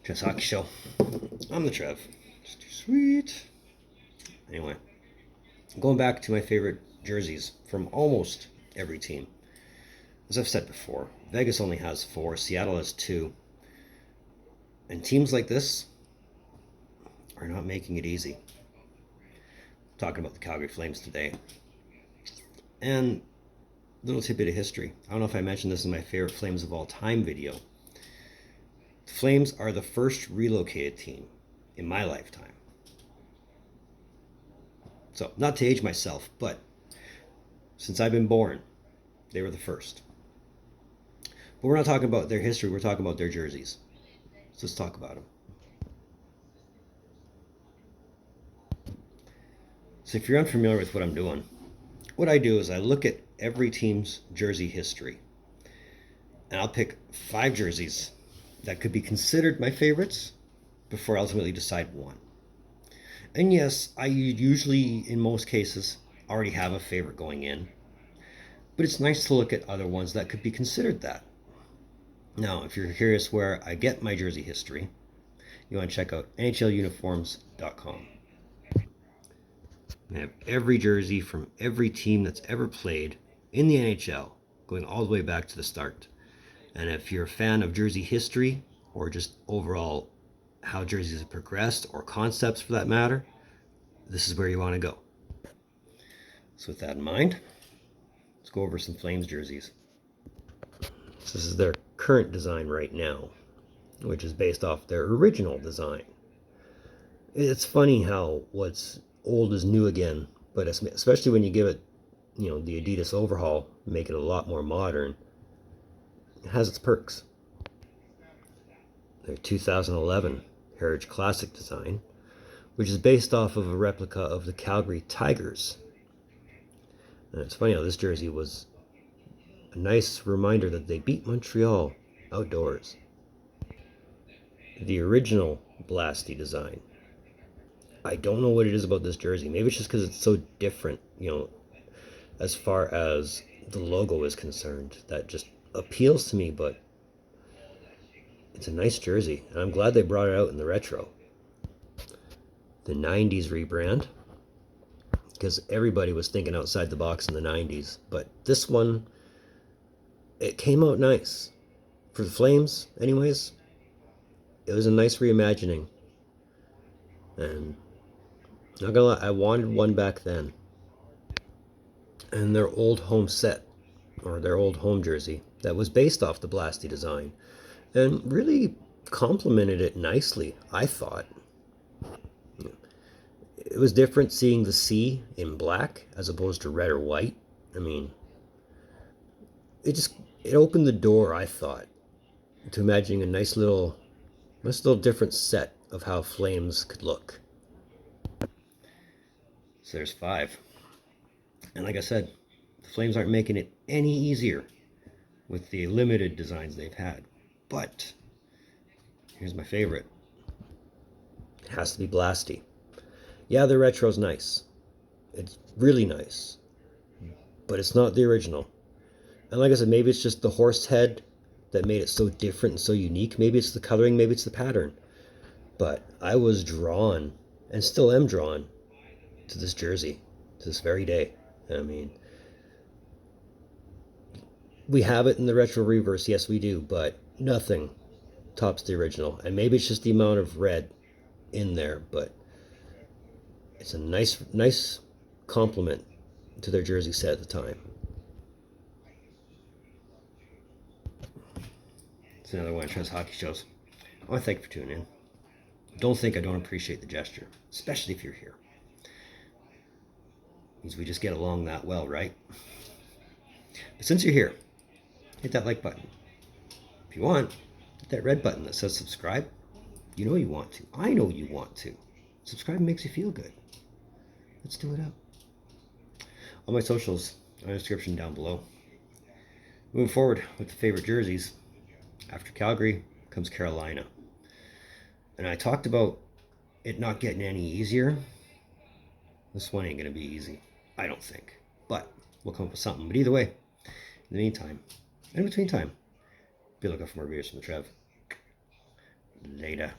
Trevs Hockey Show. I'm the Trev. It's too sweet. Anyway, going back to my favorite jerseys from almost every team. As I've said before, Vegas only has 4, Seattle has 2. And teams like this are not making it easy. I'm talking about the Calgary Flames today. And little tidbit of history. I don't know if I mentioned this in my favorite Flames of all time video. The Flames are the first relocated team in my lifetime. So, not to age myself, but since I've been born, they were the first. But we're not talking about their history, we're talking about their jerseys. So let's talk about them. So if you're unfamiliar with what I'm doing, what I do is I look at every team's jersey history. And I'll pick 5 jerseys that could be considered my favorites before I ultimately decide one. And yes, I usually, in most cases, already have a favorite going in. But it's nice to look at other ones that could be considered that. Now, if you're curious where I get my jersey history, you want to check out NHLuniforms.com. I have every jersey from every team that's ever played in the NHL, going all the way back to the start. And if you're a fan of jersey history, or just overall how jerseys have progressed, or concepts for that matter, this is where you want to go. So with that in mind, let's go over some Flames jerseys. So this is their current design right now, which is based off their original design. It's funny how what's old is new again, but especially when you give it, the Adidas overhaul, make it a lot more modern, it has its perks. Their 2011 Heritage Classic design, which is based off of a replica of the Calgary Tigers. And it's funny how this jersey was a nice reminder that they beat Montreal outdoors. The original Blasty design. I don't know what it is about this jersey. Maybe it's just because it's so different, as far as the logo is concerned. That just appeals to me, but it's a nice jersey. And I'm glad they brought it out in the retro. The 90s rebrand. Because everybody was thinking outside the box in the 90s. But this one, it came out nice. For the Flames, anyways, it was a nice reimagining. And not gonna lie, I wanted one back then. And their old home set, or their old home jersey, that was based off the Blasty design, and really complemented it nicely, I thought. It was different seeing the C in black as opposed to red or white. I mean, it opened the door, I thought, to imagining a nice little different set of how Flames could look. So there's 5. And like I said, the Flames aren't making it any easier with the limited designs they've had. But here's my favorite. It has to be Blasty. Yeah, the retro's nice. It's really nice. But it's not the original. And like I said, maybe it's just the horse head that made it so different and so unique. Maybe it's the coloring, maybe it's the pattern. But I was drawn, and still am drawn, to this jersey, to this very day. I mean, we have it in the retro reverse, yes we do, but nothing tops the original. And maybe it's just the amount of red in there, but it's a nice compliment to their jersey set at the time. It's another one of Trev's hockey shows. I want to thank you for tuning in. Don't think I don't appreciate the gesture, especially if you're here. Means we just get along that well, right? But since you're here, hit that like button. If you want, hit that red button that says subscribe. You know you want to. I know you want to. Subscribe makes you feel good. Let's do it up. All my socials are in the description down below. Moving forward with the favorite jerseys, after Calgary comes Carolina. And I talked about it not getting any easier. This one ain't going to be easy, I don't think. But we'll come up with something. But either way, in the meantime, in between time, be looking for more videos from the Trev. Later.